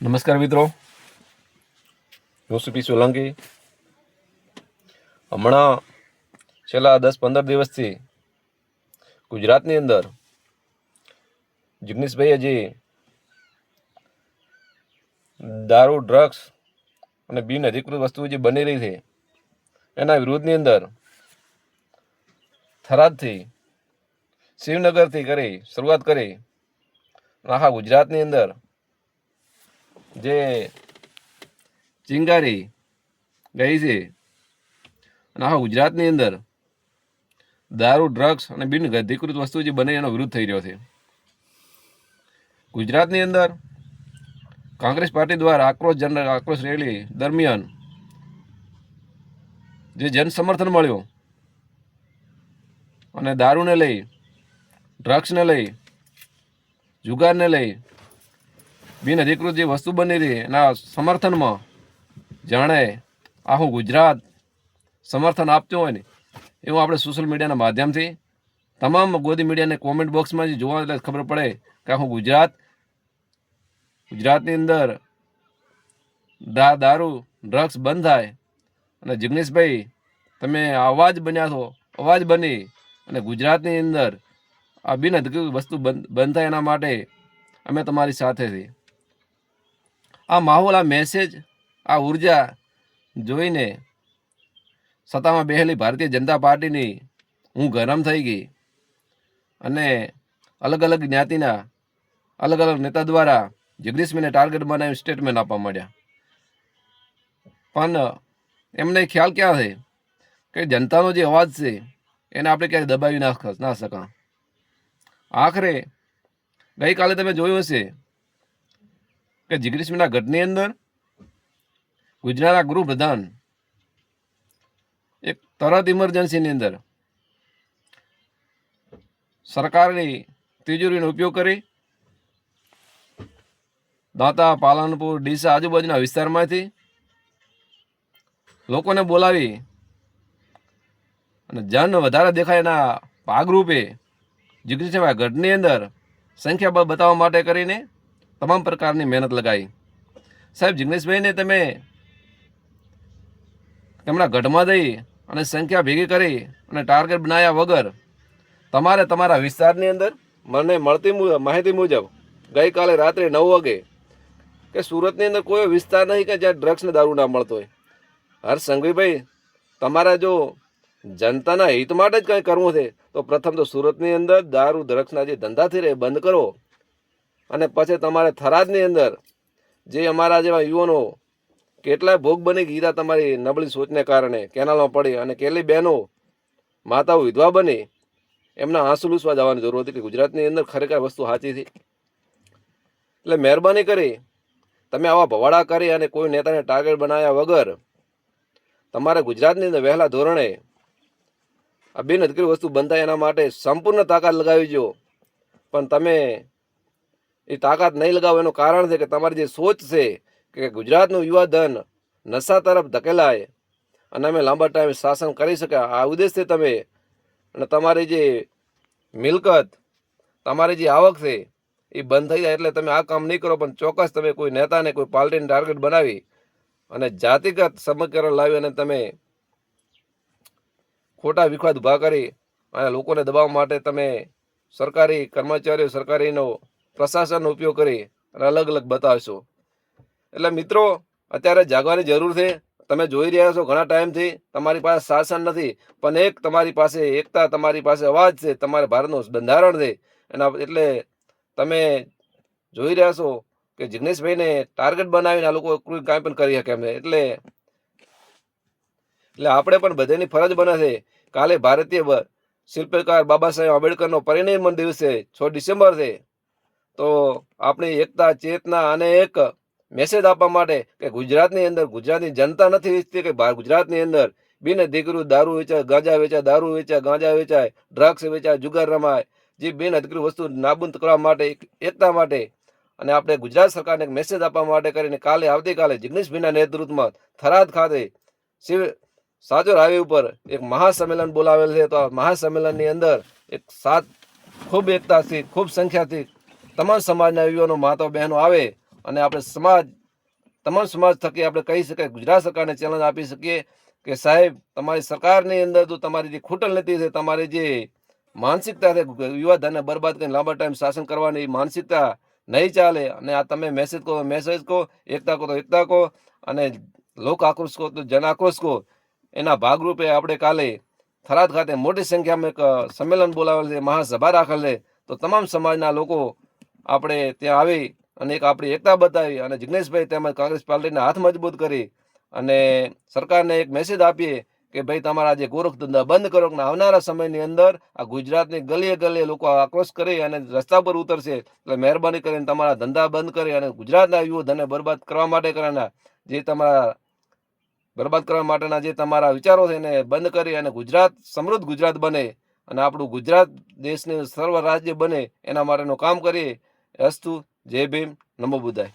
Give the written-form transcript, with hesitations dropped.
નમસ્કાર મિત્રો, હું સુપી સોલંકી. હમણાં છેલ્લા 10-15 દિવસથી ગુજરાતની અંદર જિગ્નેશભાઈએ જે દારૂ, ડ્રગ્સ અને બિન અધિકૃત વસ્તુઓ જે બની રહી છે એના વિરોધની અંદર થરાદથી, શિવનગરથી કરી શરૂઆત કરી આખા ગુજરાતની અંદર જે ચિંગારી ગઈ છે અને આખા ગુજરાતની અંદર દારૂ, ડ્રગ્સ અને બિન અધિકૃત વસ્તુ જે બને એનો વિરોધ થઈ રહ્યો છે. ગુજરાતની અંદર કોંગ્રેસ પાર્ટી દ્વારા આક્રોશ રેલી દરમિયાન જે જન સમર્થન મળ્યું અને દારૂને લઈ, ડ્રગ્સને લઈ, જુગારને લઈ, બિન અધિકૃત જે વસ્તુ બની રહી એના સમર્થનમાં જાણે આખું ગુજરાત સમર્થન આપતું હોય ને એવું આપણે સોશિયલ મીડિયાના માધ્યમથી તમામ ગોદી મીડિયાને કોમેન્ટ બોક્સમાં જે જોવા એટલે ખબર પડે કે આખું ગુજરાતની અંદર દારૂ, ડ્રગ્સ બંધ થાય અને જિગ્નેશભાઈ તમે અવાજ બન્યા છો, અવાજ બની અને ગુજરાતની અંદર આ બિન અધિકૃત વસ્તુ બંધ થાય એના માટે અમે તમારી સાથે છીએ. આ માહોલ, આ મેસેજ, આ ઉર્જા જોઈને સત્તામાં બેહેલી ભારતીય જનતા પાર્ટીની હું ગરમ થઈ ગઈ અને અલગ અલગ જ્ઞાતિના અલગ અલગ નેતા દ્વારા જગદીશભાઈને ટાર્ગેટ બનાવી સ્ટેટમેન્ટ આપવા માંડ્યા. પણ એમને ખ્યાલ ક્યાં છે કે જનતાનો જે અવાજ છે એને આપણે ક્યારેય દબાવી ના શકા. આખરે ગઈકાલે તમે જોયું હશે કે જગદીશભાઈના ગઢની અંદર ગુજરાતના ગૃહપ્રધાન એક તરત ઇમરજન્સીની અંદર સરકારની તિજોરીનો ઉપયોગ કરી દાંતા, પાલનપુર, ડીસા આજુબાજુના વિસ્તારમાંથી લોકોને બોલાવી અને જન વધારે દેખાય એના ભાગરૂપે જગદીશભાઈ ગઢની અંદર સંખ્યાબળ બતાવવા માટે કરીને તમામ પ્રકારની મહેનત લગાવી. સાહેબ, જિગ્નેશભાઈને તમે તેમના ગઢમાં જઈ અને સંખ્યા ભેગી કરી અને ટાર્ગેટ બનાવ્યા વગર તમારે તમારા વિસ્તારની અંદર મને મળતી માહિતી મુજબ ગઈકાલે રાત્રે 9 વાગે કે સુરતની અંદર કોઈ વિસ્તાર નહીં કે જ્યાં ડ્રગ્સ ને દારૂ ના મળતો હોય. હર્ષ સંઘવીભાઈ, તમારે જો જનતાના હિત માટે જ કંઈ કરવું છે તો પ્રથમ તો સુરતની અંદર દારૂ, ડ્રગ્સના જે ધંધાથી રહે બંધ કરો અને પછી તમારે થરાદની અંદર જે અમારા જેવા યુવાનો કેટલાય ભોગ બની ગીતા તમારી નબળી સોચને કારણે કેનાલમાં પડી અને કેટલી બહેનો, માતાઓ વિધવા બની, એમના આંસુ લૂસવા જવાની જરૂર હતી કે ગુજરાતની અંદર ખરેખર વસ્તુ સાચી હતી. એટલે મહેરબાની કરી તમે આવા ભવાડા કરી અને કોઈ નેતાને ટાર્ગેટ બનાવ્યા વગર તમારે ગુજરાતની અંદર વહેલા ધોરણે આ બિન અધિકૃત વસ્તુ બંધ થાય એના માટે સંપૂર્ણ તાકાત લગાવી જો. પણ તમે એ તાકાત નહીં લગાવો એનું કારણ છે કે તમારી જે સોચ છે કે ગુજરાતનું યુવા ધન નશા તરફ ધકેલાય અને અમે લાંબા ટાઈમ શાસન કરી શક્યા, આ ઉદ્દેશથી તમે અને તમારી જે મિલકત, તમારી જે આવક છે એ બંધ થઈ જાય એટલે તમે આ કામ નહીં કરો. પણ ચોક્કસ તમે કોઈ નેતાને, કોઈ પાર્ટીને ટાર્ગેટ બનાવી અને જાતિગત સમીકરણ લાવી અને તમે ખોટા વિખવાદ ઉભા કરી અને લોકોને દબાવવા માટે તમે સરકારી કર્મચારીઓ, સરકારીનો પ્રશાસનનો ઉપયોગ કરી અને અલગ અલગ બતાવશો. એટલે મિત્રો, અત્યારે જાગવાની જરૂર છે. તમે જોઈ રહ્યા છો ઘણા ટાઈમથી તમારી પાસે શાસન નથી, પણ એક તમારી પાસે એકતા, તમારી પાસે અવાજ છે, તમારા ભારતનું બંધારણ છે એના એટલે તમે જોઈ રહ્યા છો કે જિગ્નેશભાઈને ટાર્ગેટ બનાવીને આ લોકો કોઈ કાંઈ પણ કરી શકે એમ છે. એટલે આપણે પણ બધાની ફરજ બને છે. કાલે ભારતીય શિલ્પકાર બાબા સાહેબ આંબેડકરનો પરિનિર્વાણ દિવસ છે, 6 ડિસેમ્બર છે. તો આપણી એકતા, ચેતના અને એક મેસેજ આપવા માટે કે ગુજરાતની અંદર ગુજરાતની જનતા નથી ઈચ્છતી કે ગુજરાતની અંદર બિન અધિકૃત દારૂ વેચાય, ગાંજા વેચાય, દારૂ વેચાય, ગાંજા વેચાય, ડ્રગ્સ વેચાય, જુગાર રમાય. જે બિન અધિકૃત વસ્તુ નાબૂદ કરવા માટે, એકતા માટે અને આપણે ગુજરાત સરકારને એક મેસેજ આપવા માટે કરીને આવતીકાલે જિગ્નેશભાઈના નેતૃત્વમાં થરાદ ખાતે સાચોર હાઈવે ઉપર એક મહાસંમેલન બોલાવેલ છે. તો આ મહાસંમેલનની અંદર ખૂબ એકતાથી, ખૂબ સંખ્યાથી તમામ સમાજના યુવાનો, માતાઓ, બહેનો આવે અને આપણે સમાજ તમામ સમાજ થકી આપણે કહી શકાય, ગુજરાત સરકારને ચેલેન્જ આપી શકીએ કે સાહેબ, તમારી સરકારની અંદર તો તમારી જે ખૂટલ નીતિ છે, તમારી જે માનસિકતા છે, યુવાધનને બરબાદ કરીને લાંબા ટાઈમ શાસન કરવાની માનસિકતા નહીં ચાલે. અને આ તમે મેસેજ કહો, એકતા કહો તો એકતા કહો, અને લોક આક્રોશ કહો તો જન આક્રોશ કહો. એના ભાગરૂપે આપણે કાલે થરાદ ખાતે મોટી સંખ્યામાં એક સંમેલન બોલાવેલ છે, મહાસભા રાખેલ છે. તો તમામ સમાજના લોકો આપણે ત્યાં આવી અને એક આપણી એકતા બતાવી અને જિગ્નેશભાઈ તેમજ કોંગ્રેસ પાર્ટીના હાથ મજબૂત કરી અને સરકારને એક મેસેજ આપીએ કે ભાઈ, તમારા જે ગોરખ ધંધા બંધ કરો. કે આવનારા સમયની અંદર આ ગુજરાતની ગલીએ ગલીએ લોકો આક્રોશ કરી અને રસ્તા પર ઉતરશે. એટલે મહેરબાની કરીને તમારા ધંધા બંધ કરી અને ગુજરાતના યુવધનને બરબાદ કરવા માટે કરવાના જે તમારા બરબાદ કરવા માટેના જે તમારા વિચારો છે એને બંધ કરી અને ગુજરાત સમૃદ્ધ ગુજરાત બને અને આપણું ગુજરાત દેશનું સર્વ રાજ્ય બને એના માટેનું કામ કરીએ. અસ્તુ. જય ભીમ. નમો બુદ્ધાય.